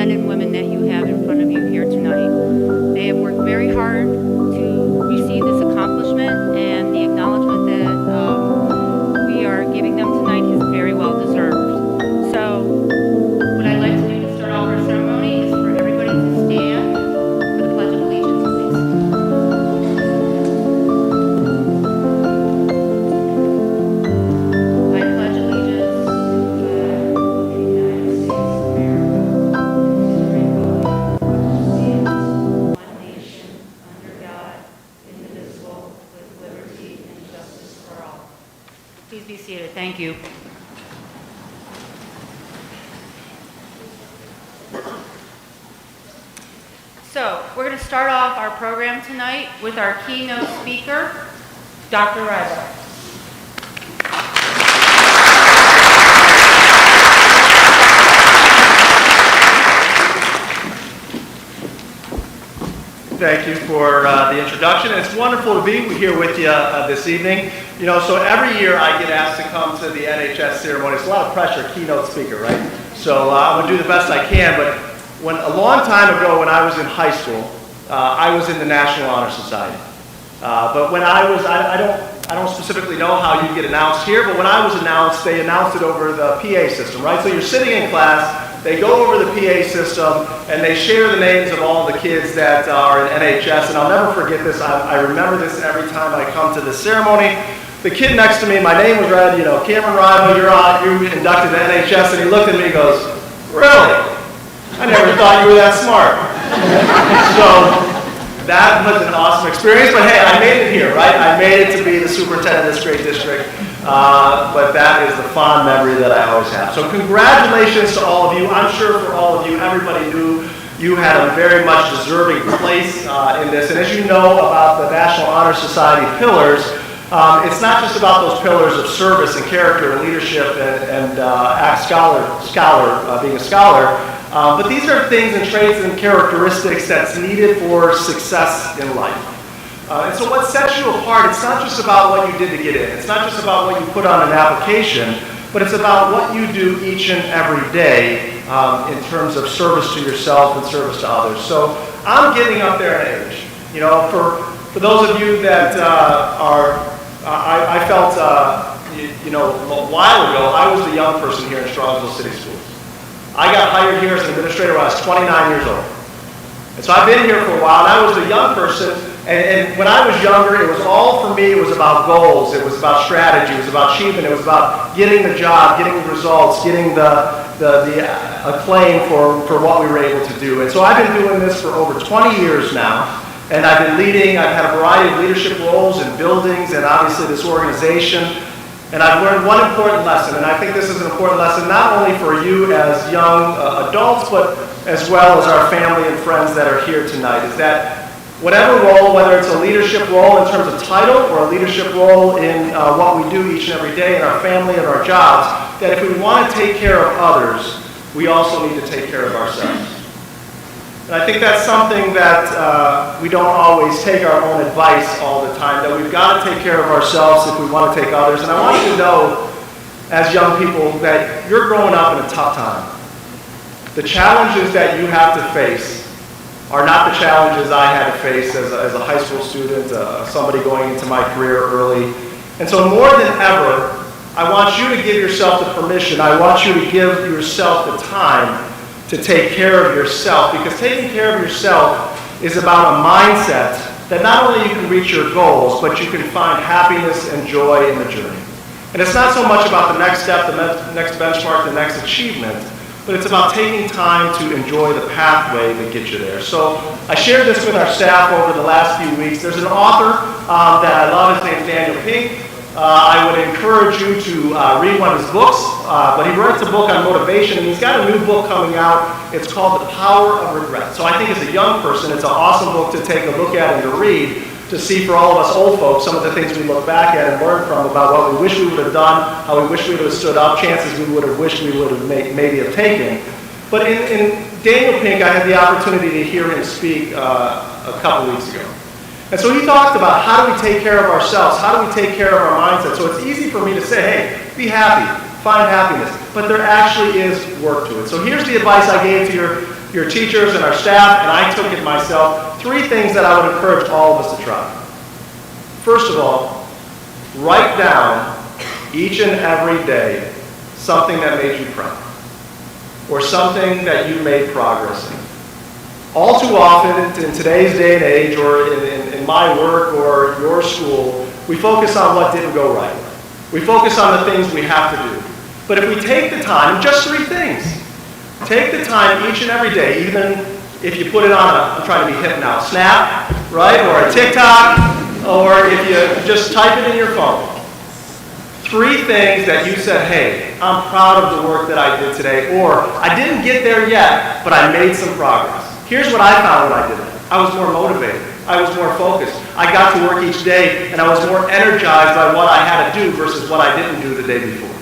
men and women that you have in front of you here tonight. They have worked very hard to receive this accomplishment, and the acknowledgement that we are giving them tonight is very well deserved. So, what I'd like to do to start off our ceremony is for everybody to stand for the Pledge of Allegiance, please. Please be seated. Thank you. So, we're going to start off our program tonight with our keynote speaker, Dr. Ryba. Thank you for the introduction. It's wonderful to be here with you this evening. You know, so every year I get asked to come to the NHS ceremony. It's a lot of pressure, keynote speaker, right? So I'm going to do the best I can, but a long time ago when I was in high school, I was in the National Honor Society. But when I was, I don't specifically know how you get announced here, but when I was announced, they announced it over the PA system, right? So you're sitting in class, they go over the PA system, and they share the names of all the kids that are in NHS, and I'll never forget this. I remember this every time I come to the ceremony. The kid next to me, my name was read, you know, Cameron Ryba, you're inducted to NHS, and he looked at me and goes, "Really? I never thought you were that smart." So that was an awesome experience, but hey, I made it here, right? I made it to be the superintendent of this great district, but that is the fond memory that I always have. So congratulations to all of you. I'm sure for all of you, everybody knew you had a very much deserving place in this, and as you know about the National Honor Society pillars, it's not just about those pillars of service and character and leadership and being a scholar, but these are things and traits and characteristics that's needed for success in life. And so what sets you apart, it's not just about what you did to get in. It's not just about what you put on an application, but it's about what you do each and every day in terms of service to yourself and service to others. So I'm getting up there in age. You know, for those of you that I felt, you know, a while ago, I was the young person here in Strongsville City Schools. I got hired here as an administrator when I was 29 years old. And so I've been here for a while, and I was the young person, and when I was younger, it was all for me, it was about goals, it was about strategy, it was about achievement, it was about getting the job, getting the results, getting the acclaim for what we were able to do. And so I've been doing this for over 20 years now. And I've been leading, I've had a variety of leadership roles in buildings and obviously this organization. And I've learned one important lesson, and I think this is an important lesson not only for you as young adults, but as well as our family and friends that are here tonight, is that whatever role, whether it's a leadership role in terms of title or a leadership role in what we do each and every day in our family and our jobs, that if we want to take care of others, we also need to take care of ourselves. And I think that's something that we don't always take our own advice all the time, that we've got to take care of ourselves if we want to take others. And I want you to know, as young people, that you're growing up in a tough time. The challenges that you have to face are not the challenges I had to face as a high school student, somebody going into my career early. And so more than ever, I want you to give yourself the permission, I want you to give yourself the time to take care of yourself, because taking care of yourself is about a mindset that not only you can reach your goals, but you can find happiness and joy in the journey. And it's not so much about the next step, the next benchmark, the next achievement, but it's about taking time to enjoy the pathway that gets you there. So I shared this with our staff over the last few weeks. There's an author that I love, his name's Daniel Pink. I would encourage you to read one of his books, but he writes a book on motivation, and he's got a new book coming out. It's called The Power of Regret. So I think as a young person, it's an awesome book to take a look at and to read, to see for all of us old folks some of the things we look back at and learn from about what we wish we would have done, how we wish we would have stood up, chances we would have wished we would have maybe have taken. But in Daniel Pink, I had the opportunity to hear him speak a couple weeks ago. And so he talked about how do we take care of ourselves, how do we take care of our mindset. So it's easy for me to say, hey, be happy, find happiness, but there actually is work to it. So here's the advice I gave to your teachers and our staff, and I took it myself, 3 things that I would encourage all of us to try. First of all, write down each and every day something that made you proud, or something that you made progress in. All too often, in today's day and age, or in my work or your school, we focus on what didn't go right. We focus on the things we have to do. But if we take the time, just 3 things, take the time each and every day, even if you put it on I'm trying to be hip now, Snap, right, or a TikTok, or if you just type it in your phone. 3 things that you said, hey, I'm proud of the work that I did today, or I didn't get there yet, but I made some progress. Here's what I found when I did it. I was more motivated. I was more focused. I got to work each day, and I was more energized by what I had to do versus what I didn't do the day before.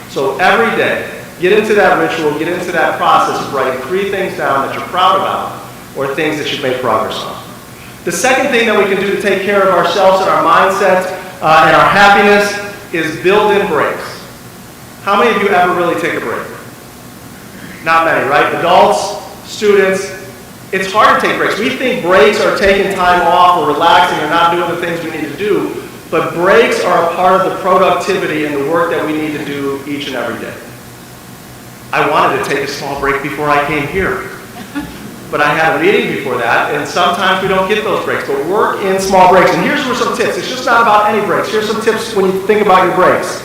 So every day, get into that ritual, get into that process of writing 3 things down that you're proud about, or things that you've made progress on. The second thing that we can do to take care of ourselves and our mindset and our happiness is build in breaks. How many of you ever really take a break? Not many, right? Adults, students, it's hard to take breaks. We think breaks are taking time off or relaxing or not doing the things we need to do, but breaks are a part of the productivity and the work that we need to do each and every day. I wanted to take a small break before I came here, but I had a meeting before that, and sometimes we don't get those breaks, but work in small breaks. And here's some tips. It's just not about any breaks. Here's some tips when you think about your breaks.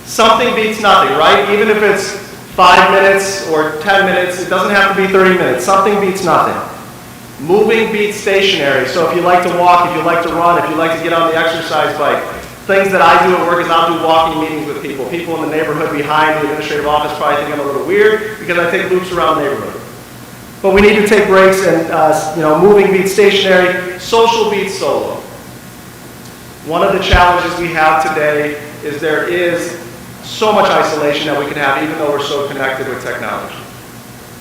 Something beats nothing, right? Even if it's 5 minutes or 10 minutes, it doesn't have to be 30 minutes. Something beats nothing. Moving beats stationary. So if you like to walk, if you like to run, if you like to get on the exercise bike, things that I do at work is I'll do walking meetings with people. People in the neighborhood behind the administrative office probably think I'm a little weird because I take loops around the neighborhood. But we need to take breaks, and moving beats stationary, social beats solo. One of the challenges we have today is there is so much isolation that we can have even though we're so connected with technology.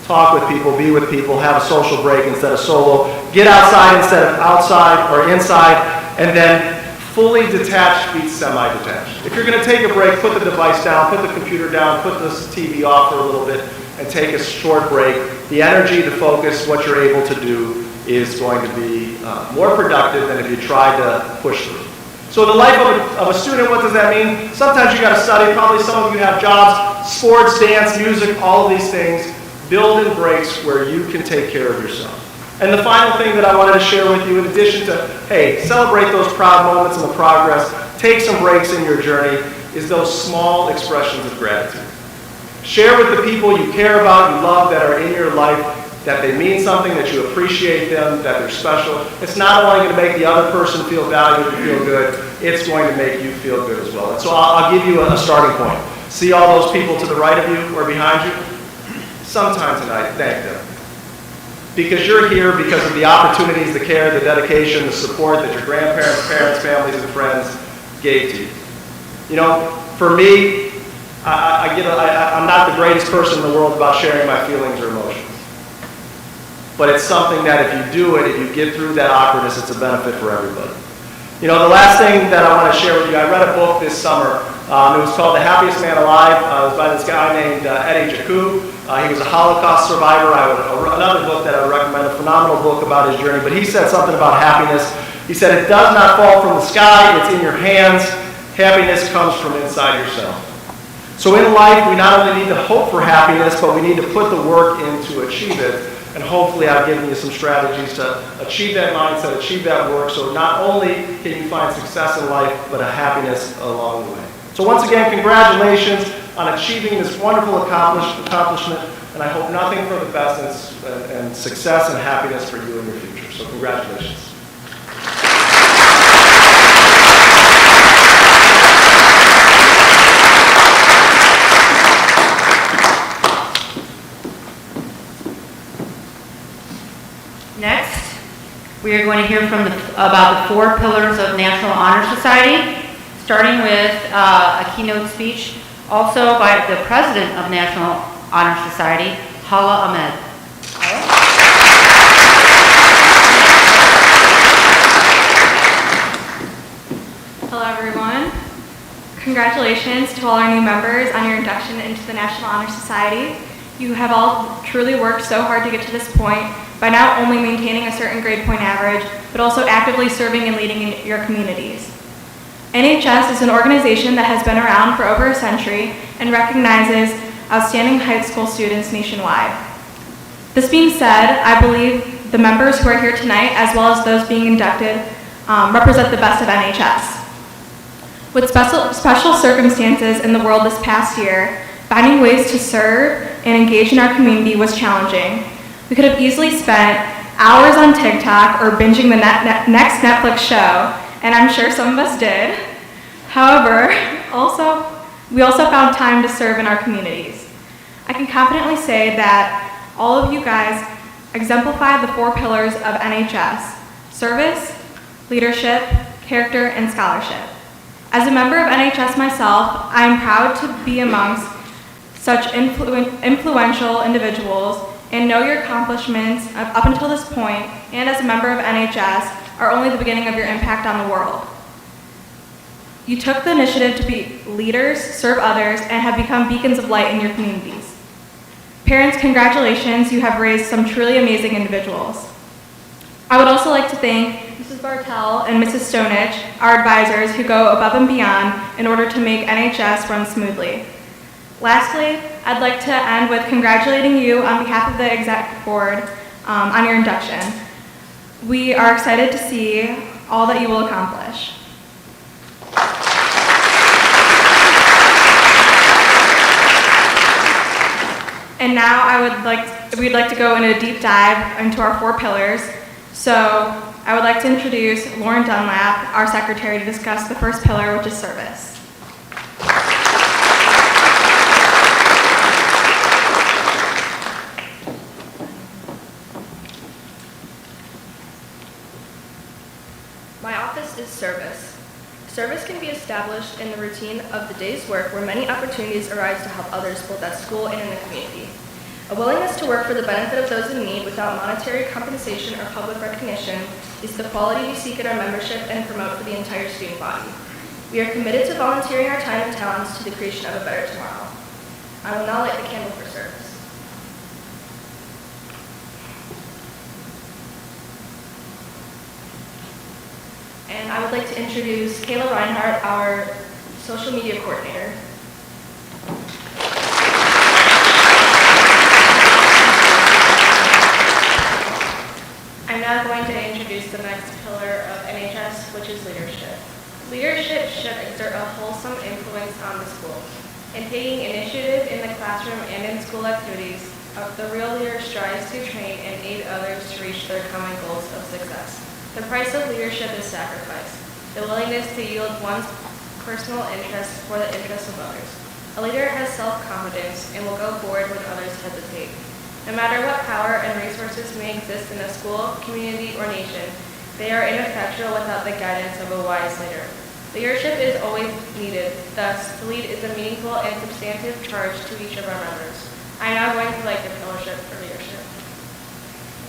Talk with people, be with people, have a social break instead of solo, get outside instead of outside or inside, and then fully detached beats semi-detached. If you're going to take a break, put the device down, put the computer down, put the TV off for a little bit, and take a short break. The energy, the focus, what you're able to do is going to be more productive than if you tried to push through. So in the life of a student, what does that mean? Sometimes you got to study. Probably some of you have jobs, sports, dance, music, all of these things. Build in breaks where you can take care of yourself. And the final thing that I wanted to share with you, in addition to, hey, celebrate those proud moments and the progress, take some breaks in your journey, is those small expressions of gratitude. Share with the people you care about, you love, that are in your life, that they mean something, that you appreciate them, that they're special. It's not only going to make the other person feel valued and feel good, it's going to make you feel good as well. And so I'll give you a starting point. See all those people to the right of you or behind you? Sometime tonight, thank them. Because you're here because of the opportunities, the care, the dedication, the support that your grandparents, parents, families, and friends gave to you. You know, for me, I'm not the greatest person in the world about sharing my feelings or emotions. But it's something that if you do it, if you get through that awkwardness, it's a benefit for everybody. You know, the last thing that I want to share with you, I read a book this summer. It was called The Happiest Man Alive. It was by this guy named Eddie Jaku. He was a Holocaust survivor. Another book that I would recommend, a phenomenal book about his journey. But he said something about happiness. He said, it does not fall from the sky, it's in your hands. Happiness comes from inside yourself. So in life, we not only need to hope for happiness, but we need to put the work in to achieve it. And hopefully I've given you some strategies to achieve that mindset, achieve that work, so not only can you find success in life, but a happiness along the way. So once again, congratulations on achieving this wonderful accomplishment, and I hope nothing for the best and success and happiness for you in your future. So congratulations. Next, we are going to hear about the 4 pillars of National Honor Society, starting with a keynote speech also by the president of National Honor Society, Hala Ahmed. Hello everyone. Congratulations to all our new members on your induction into the National Honor Society. You have all truly worked so hard to get to this point by not only maintaining a certain grade point average, but also actively serving and leading in your communities. NHS is an organization that has been around for over a century and recognizes outstanding high school students nationwide. This being said, I believe the members who are here tonight, as well as those being inducted, represent the best of NHS. With special circumstances in the world this past year, finding ways to serve and engage in our community was challenging. We could have easily spent hours on TikTok or binging the next Netflix show, and I'm sure some of us did. However, we also found time to serve in our communities. I can confidently say that all of you guys exemplify the 4 pillars of NHS: service, leadership, character, and scholarship. As a member of NHS myself, I am proud to be amongst such influential individuals and know your accomplishments up until this point, and as a member of NHS, are only the beginning of your impact on the world. You took the initiative to be leaders, serve others, and have become beacons of light in your communities. Parents, congratulations, you have raised some truly amazing individuals. I would also like to thank Mrs. Bartell and Mrs. Stonich, our advisors who go above and beyond in order to make NHS run smoothly. Lastly, I'd like to end with congratulating you on behalf of the exec board on your induction. We are excited to see all that you will accomplish. And now we'd like to go in a deep dive into our 4 pillars. So I would like to introduce Lauren Dunlap, our secretary, to discuss the first pillar, which is service. My office is service. Service can be established in the routine of the day's work where many opportunities arise to help others both at school and in the community. A willingness to work for the benefit of those in need without monetary compensation or public recognition is the quality we seek in our membership and promote for the entire student body. We are committed to volunteering our time and talents to the creation of a better tomorrow. I will now light the candle for service. And I would like to introduce Kayla Reinhardt, our social media coordinator. I'm now going to introduce the next pillar of NHS, which is leadership. Leadership should exert a wholesome influence on the school. In taking initiative in the classroom and in school activities, the real leader strives to train and aid others to reach their common goals of success. The price of leadership is sacrifice, the willingness to yield one's personal interests for the interests of others. A leader has self-confidence and will go forward when others hesitate. No matter what power and resources may exist in a school, community, or nation, they are ineffectual without the guidance of a wise leader. Leadership is always needed, thus, to lead is a meaningful and substantive charge to each of our members. I am now going to light the fellowship for leadership.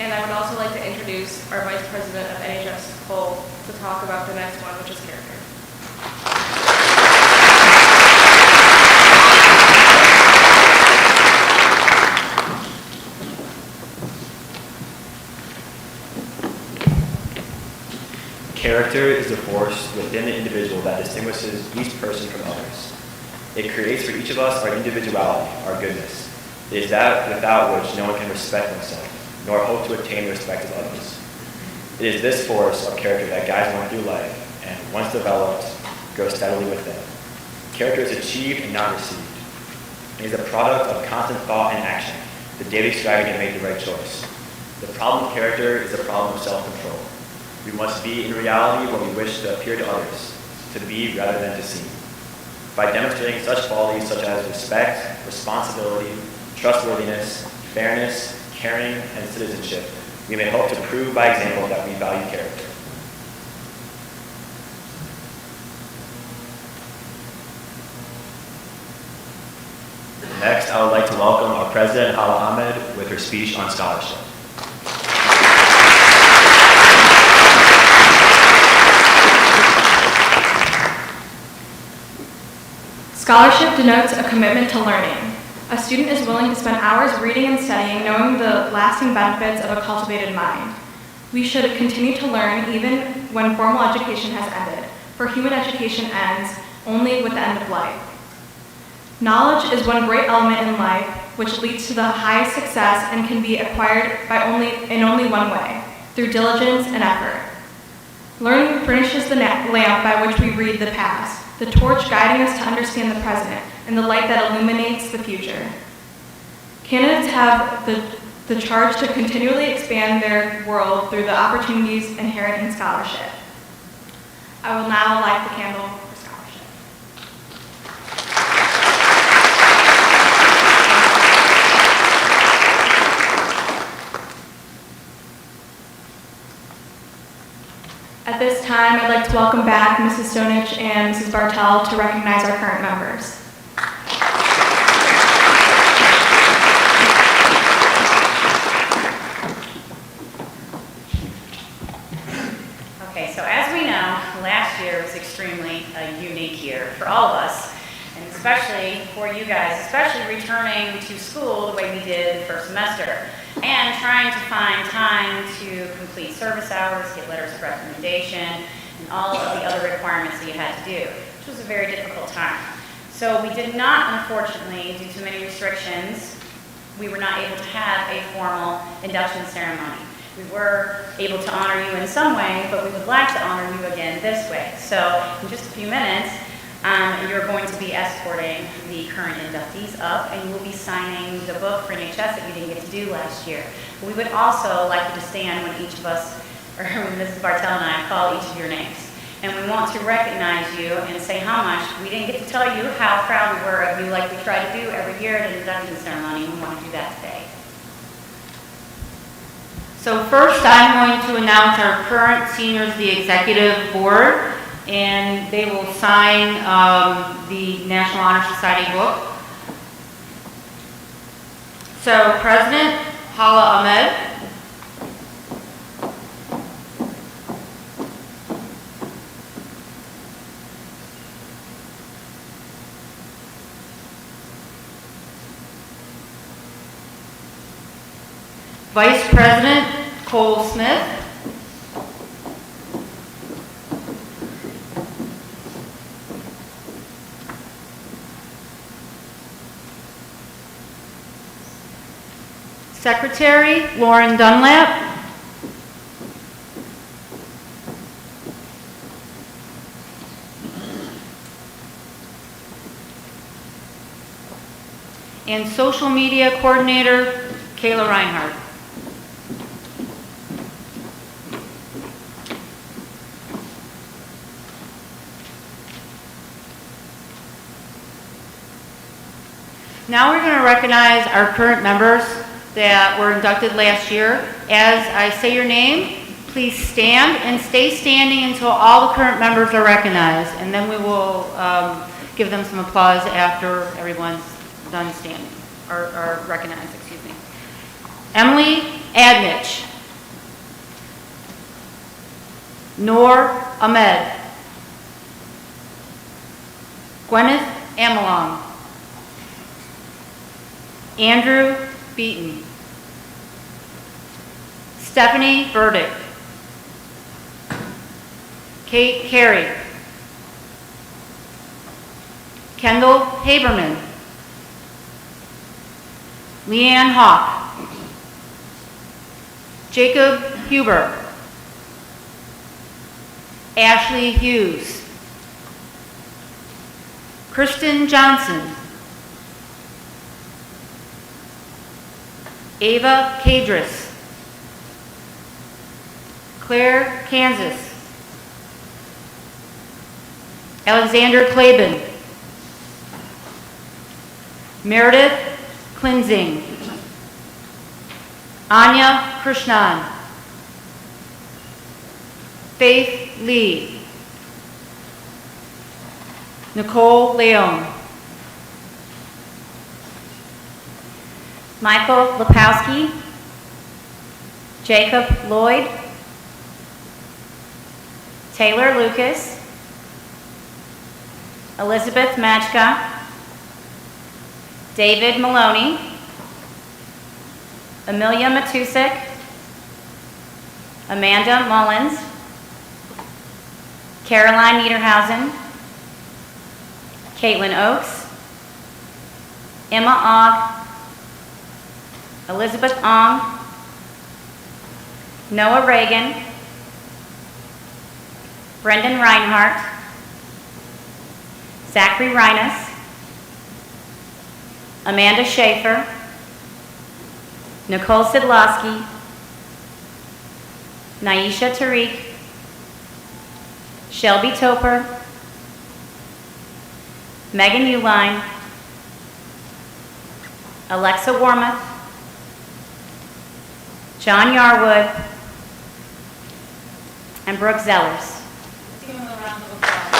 And I would also like to introduce our Vice President of NHS, Cole, to talk about the next one, which is character. Character is the force within the individual that distinguishes each person from others. It creates for each of us our individuality, our goodness. It is that without which no one can respect himself, nor hope to attain the respect of others. It is this force of character that guides one through life, and once developed, grows steadily within. Character is achieved and not received. It is a product of constant thought and action, the daily striving to make the right choice. The problem of character is the problem of self-control. We must be in reality what we wish to appear to others, to be rather than to seem. By demonstrating such qualities such as respect, responsibility, trustworthiness, fairness, caring, and citizenship, we may hope to prove by example that we value character. Next, I would like to welcome our President, Hala Ahmed, with her speech on scholarship. Scholarship denotes a commitment to learning, A student is willing to spend hours reading and studying, knowing the lasting benefits of a cultivated mind. We should continue to learn even when formal education has ended, for human education ends only with the end of life. Knowledge is one great element in life which leads to the highest success and can be acquired in only one way, through diligence and effort. Learning furnishes the lamp by which we read the past, the torch guiding us to understand the present, and the light that illuminates the future. Candidates have the charge to continually expand their world through the opportunities inherent in scholarship. I will now light the candle for scholarship. At this time, I'd like to welcome back Mrs. Stonich and Mrs. Bartel to recognize our current members. Okay, so as we know, last year was extremely a unique year for all of us, and especially for you guys, especially returning to school the way we did the first semester, and trying to find time to complete service hours, get letters of recommendation, and all of the other requirements that you had to do, which was a very difficult time. So we did not, unfortunately, due to many restrictions, we were not able to have a formal induction ceremony. We were able to honor you in some way, but we would like to honor you again this way. So in just a few minutes, you're going to be escorting the current inductees up, and you will be signing the book for NHS that you didn't get to do last year. We would also like you to stand when each of us, or when Mrs. Bartel and I call each of your names. And we want to recognize you and say how much. We didn't get to tell you how proud we were of you like we try to do every year at an induction ceremony. We want to do that today. So first, I'm going to announce our current seniors of the executive board, and they will sign the National Honor Society book. So President Hala Ahmed, Vice President Cole Smith, Secretary Lauren Dunlap, and Social Media Coordinator Kayla Reinhardt. Now we're going to recognize our current members that were inducted last year. As I say your name, please stand and stay standing until all the current members are recognized, and then we will give them some applause after everyone's done standing, or recognized, excuse me. Emily Adnich, Noor Ahmed, Gwyneth Amalong, Andrew Beaton, Stephanie Burdick, Kate Carey, Kendall Haberman, Leanne Hawk, Jacob Huber, Ashley Hughes, Kristen Johnson, Ava Cadris, Claire Kansas, Alexander Claben, Meredith Klinzing, Anya Krishnan, Faith Lee, Nicole Leon, Michael Lepowski, Jacob Lloyd, Taylor Lucas, Elizabeth Matchka, David Maloney, Amelia Matusik, Amanda Mullins, Caroline Niederhausen, Caitlin Oakes, Emma Ogg, Elizabeth Ong, Noah Reagan, Brendan Reinhardt, Zachary Reines, Amanda Schaefer, Nicole Sidlowski, Naisha Tariq, Shelby Toper, Megan Uline, Alexa Warmoth, John Yarwood, and Brooke Zellers. Let's give them a round of applause.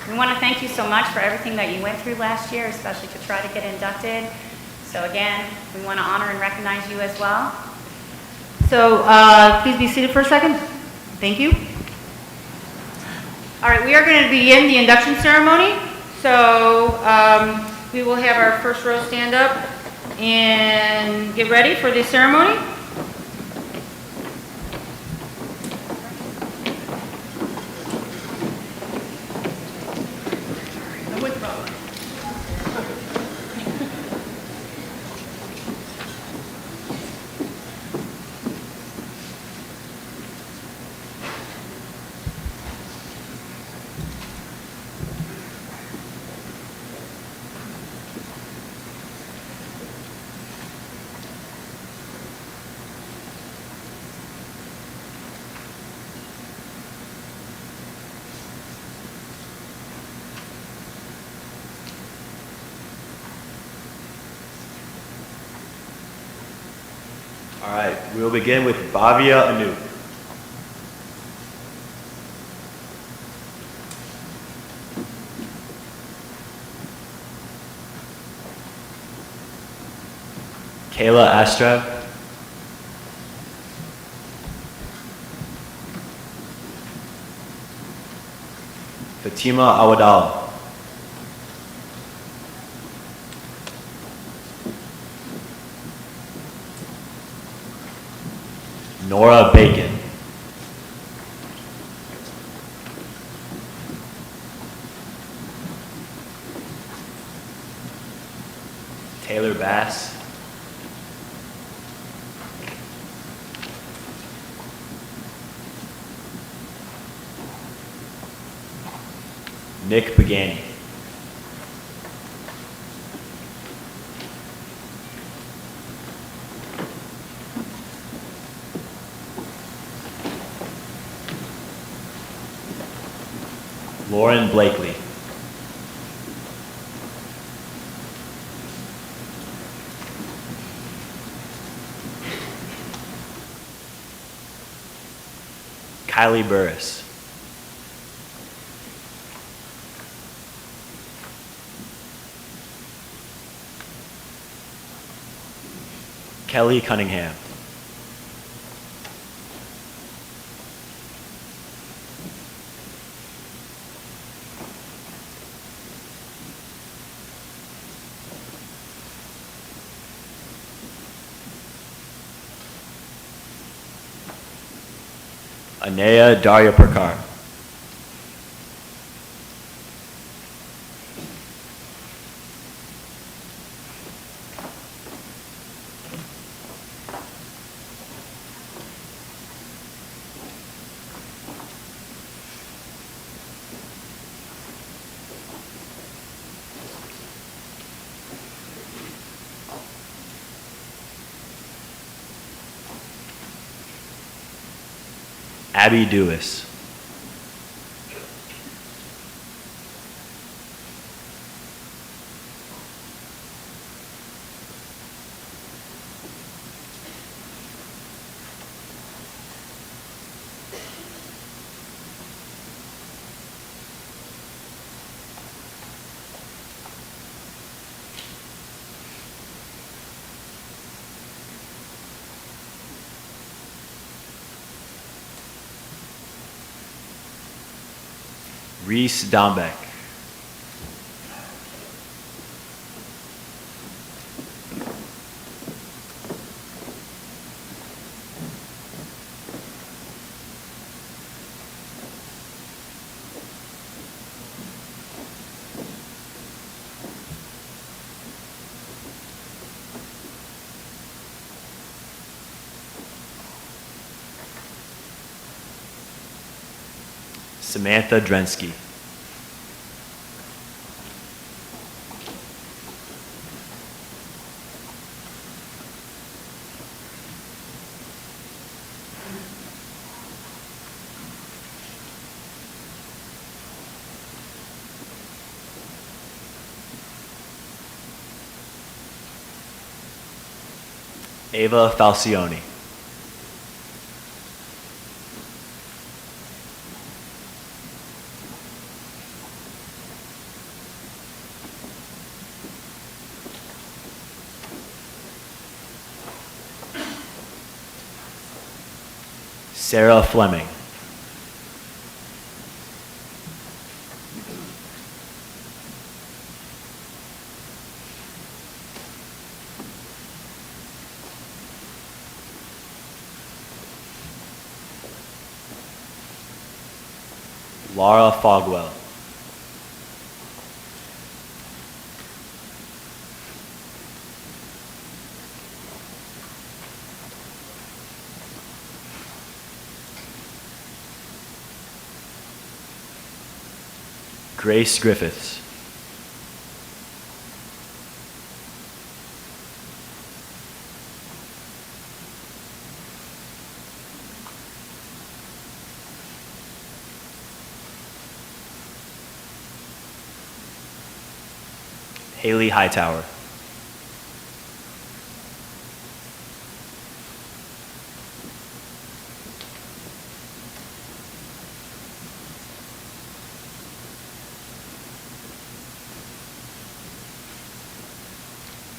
We want to thank you so much for everything that you went through last year, especially to try to get inducted. So again, we want to honor and recognize you as well. So please be seated for a second. Thank you. All right, we are going to begin the induction ceremony. So we will have our first row stand up and get ready for the ceremony. All right, we will begin with Bhavya Anu. Kayla Astra. Fatima Awadal. Nora Bacon. Taylor Bass. Nick Pagani. Lauren Blakely. Kylie Burris. Kelly Cunningham. Anaya Darya Prakar. Abby Dewis. Reese Dombeck. Samantha Drensky. Ava Falcioni. Sarah Fleming. Laura Fogwell. Grace Griffiths. Haley Hightower.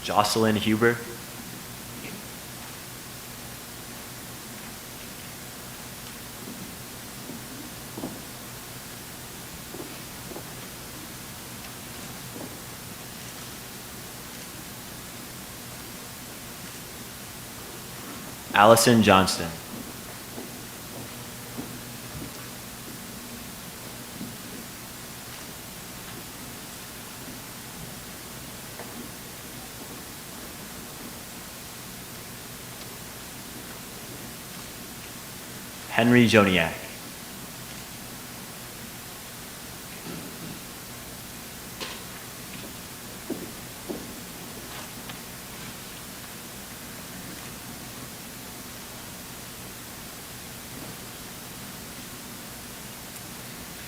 Jocelyn Huber. Allison Johnston. Henry Joniak.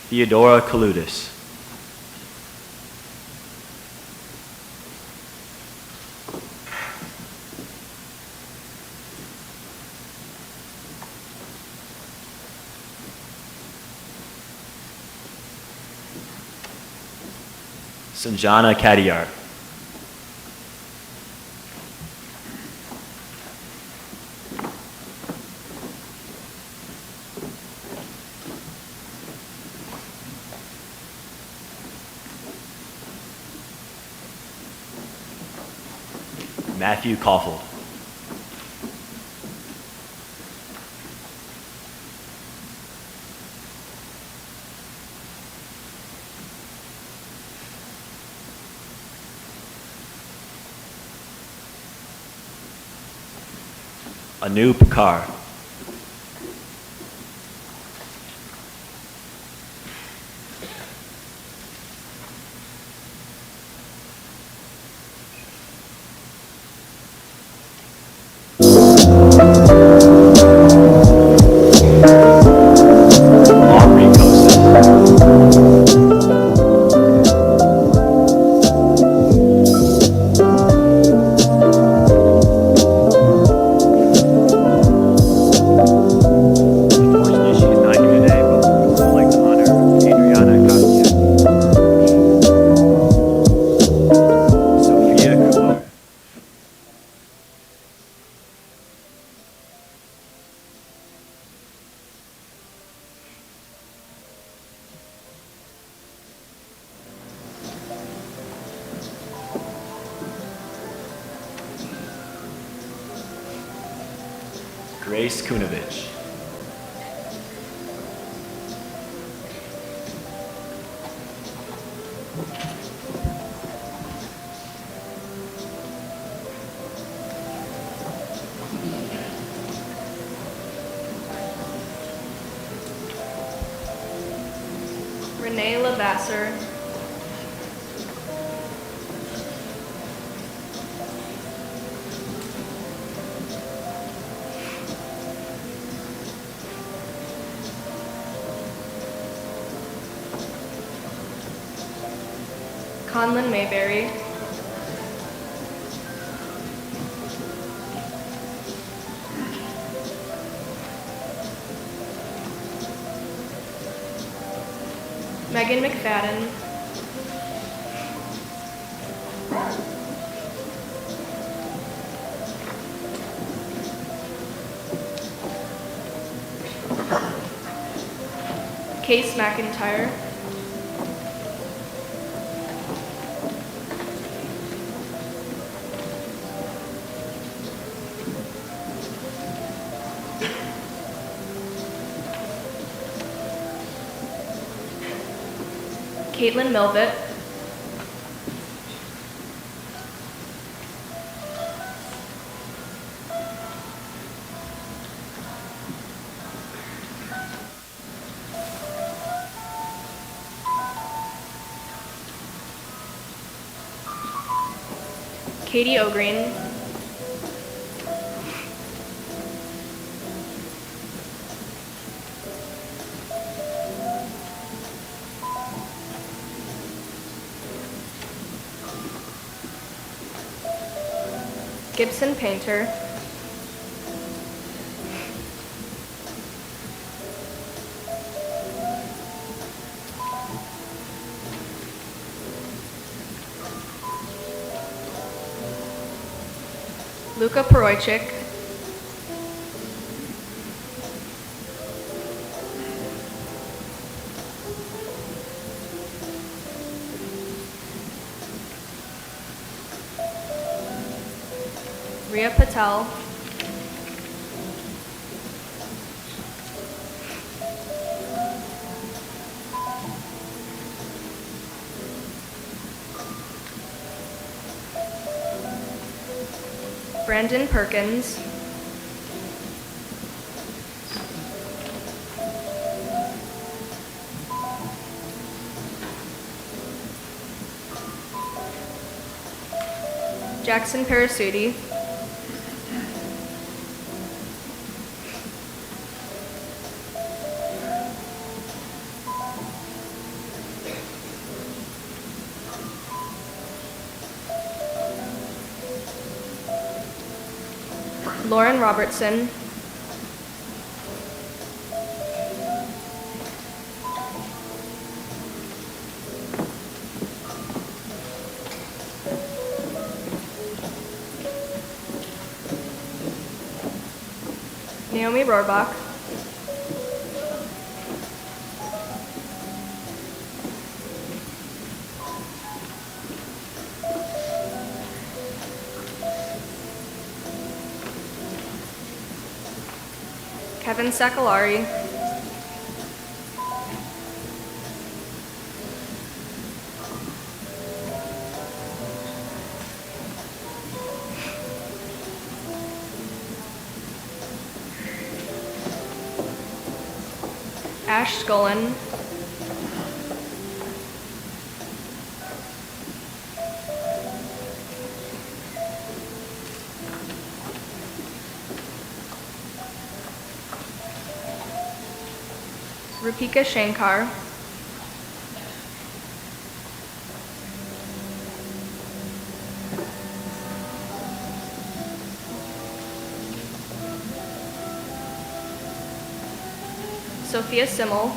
Theodora Kaludis. Sanjana Kadiyar. Matthew Caulfield. Anu Picard. Aubrey Costa. Grace Kunovich. Renee Lavasser. Conlon Mayberry. Megan McFadden. Case McIntyre. Caitlin Milvitt. Katie O'Green. Gibson Painter. Luka Perojcik. Ria Patel. Brandon Perkins. Jackson Parasuti. Lauren Robertson. Naomi Rohrbach. Kevin Sakalari. Ash Scullin. Rupika Shankar. Sophia Simmel.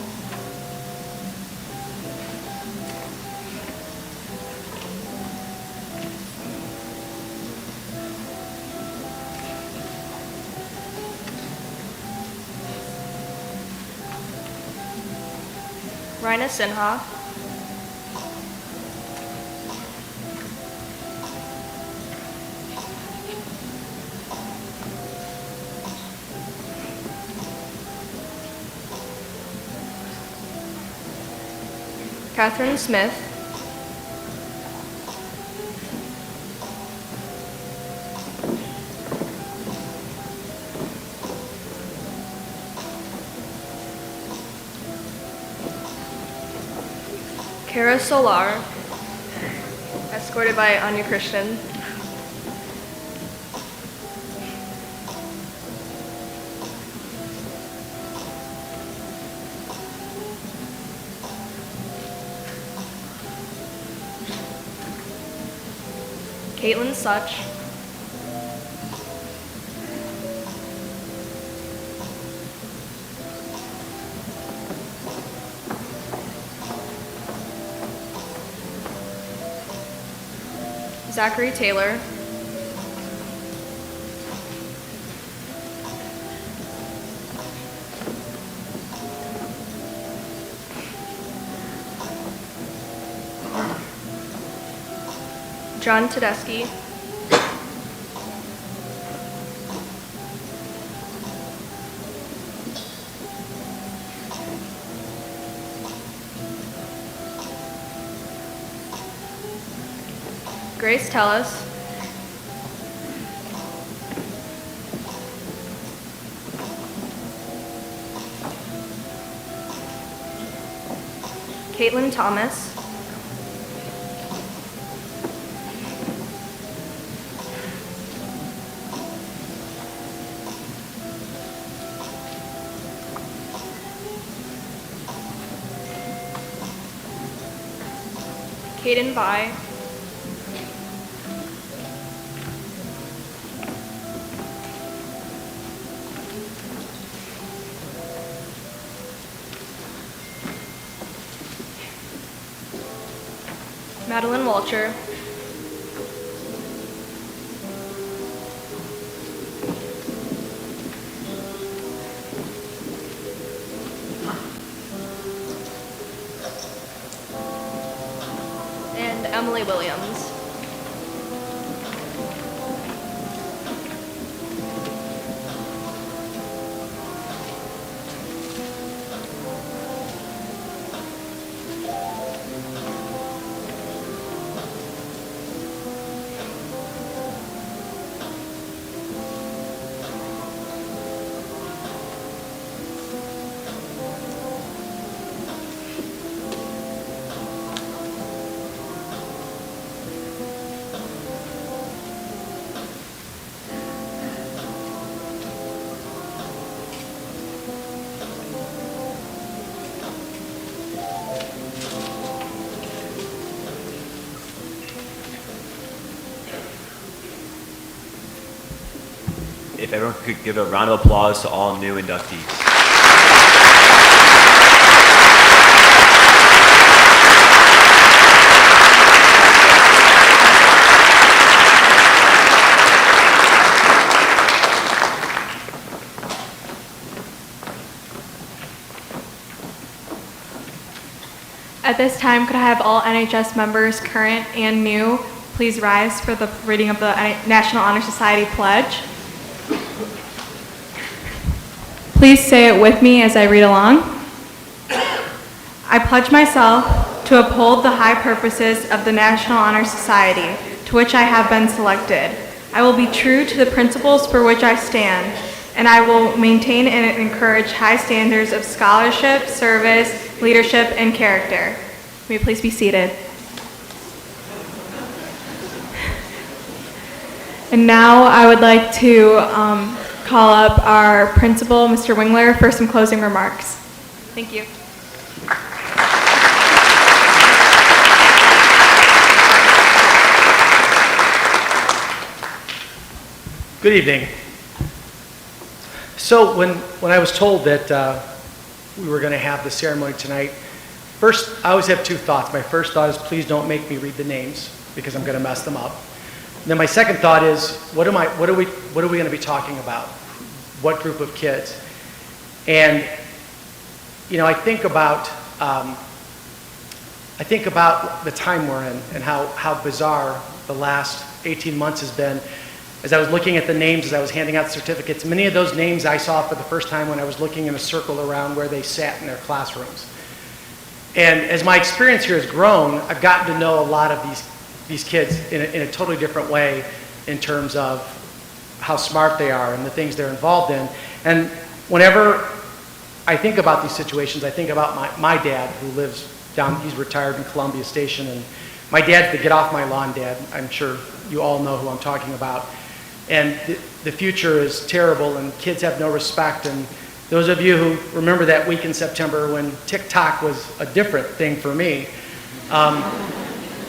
Raina Sinha. Catherine Smith, Kara Solar, escorted by Anya Christian. Caitlin Such, Zachary Taylor, John Tedeschi, Grace Tellis, Caitlin Thomas, Caden Bai, Madeline Walcher, and Emily Williams. If everyone could give a round of applause to all new inductees. At this time, could I have all NHS members, current and new, please rise for the reading of the National Honor Society Pledge. Please say it with me as I read along. I pledge myself to uphold the high purposes of the National Honor Society, to which I have been selected. I will be true to the principles for which I stand, and I will maintain and encourage high standards of scholarship, service, leadership, and character. May you please be seated. And now I would like to call up our principal, Mr. Wingler, for some closing remarks. Thank you. Good evening. So when I was told that we were going to have the ceremony tonight, first, I always have two thoughts. My first thought is, please don't make me read the names because I'm going to mess them up. And then my second thought is, what are we going to be talking about? What group of kids? And you know, I think about the time we're in and how bizarre the last 18 months has been. As I was looking at the names, as I was handing out certificates, many of those names I saw for the first time when I was looking in a circle around where they sat in their classrooms. And as my experience here has grown, I've gotten to know a lot of these kids in a totally different way in terms of how smart they are and the things they're involved in. And whenever I think about these situations, I think about my dad, who lives down, he's retired in Columbia Station, and my dad's the get off my lawn dad. I'm sure you all know who I'm talking about. And the future is terrible, and kids have no respect. And those of you who remember that week in September when TikTok was a different thing for me,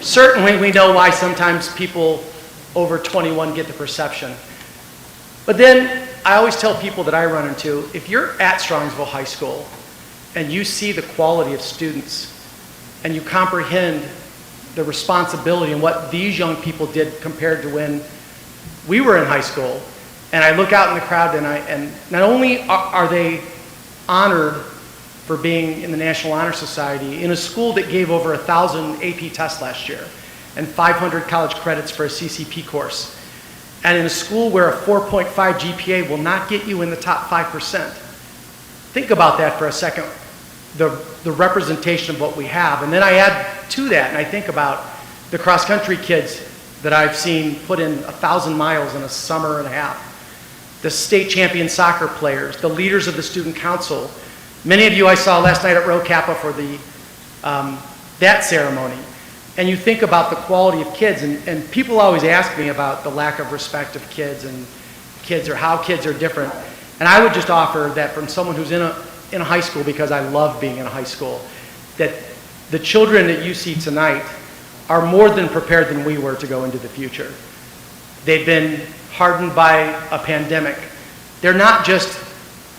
certainly we know why sometimes people over 21 get the perception. But then I always tell people that I run into, if you're at Strongsville High School and you see the quality of students and you comprehend the responsibility and what these young people did compared to when we were in high school, and I look out in the crowd and not only are they honored for being in the National Honor Society in a school that gave over 1,000 AP tests last year and 500 college credits for a CCP course, and in a school where a 4.5 GPA will not get you in the top 5%. Think about that for a second, the representation of what we have. And then I add to that, and I think about the cross-country kids that I've seen put in 1,000 miles in a summer and a half, the state champion soccer players, the leaders of the student council. Many of you I saw last night at Rho Kappa for that ceremony. And you think about the quality of kids, and people always ask me about the lack of respect of kids and kids, or how kids are different. And I would just offer that from someone who's in a high school, because I love being in a high school, that the children that you see tonight are more than prepared than we were to go into the future. They've been hardened by a pandemic. They're not just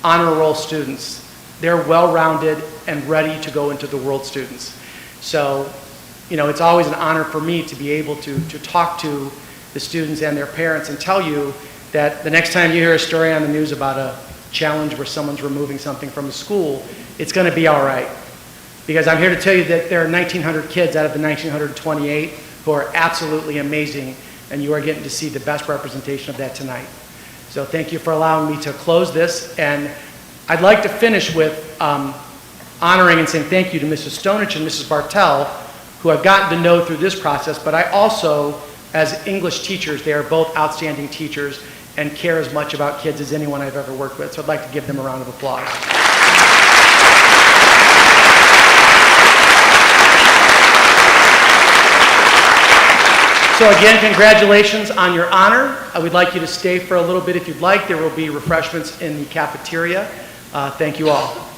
honor roll students. They're well-rounded and ready to go into the world students. So, you know, it's always an honor for me to be able to talk to the students and their parents and tell you that the next time you hear a story on the news about a challenge where someone's removing something from a school, it's going to be all right. Because I'm here to tell you that there are 1,900 kids out of the 1,928 who are absolutely amazing, and you are getting to see the best representation of that tonight. So thank you for allowing me to close this, and I'd like to finish with honoring and saying thank you to Mrs. Stonich and Mrs. Bartel, who I've gotten to know through this process, but I also, as English teachers, they are both outstanding teachers and care as much about kids as anyone I've ever worked with. So I'd like to give them a round of applause. So again, congratulations on your honor. I would like you to stay for a little bit if you'd like. There will be refreshments in the cafeteria. Thank you all.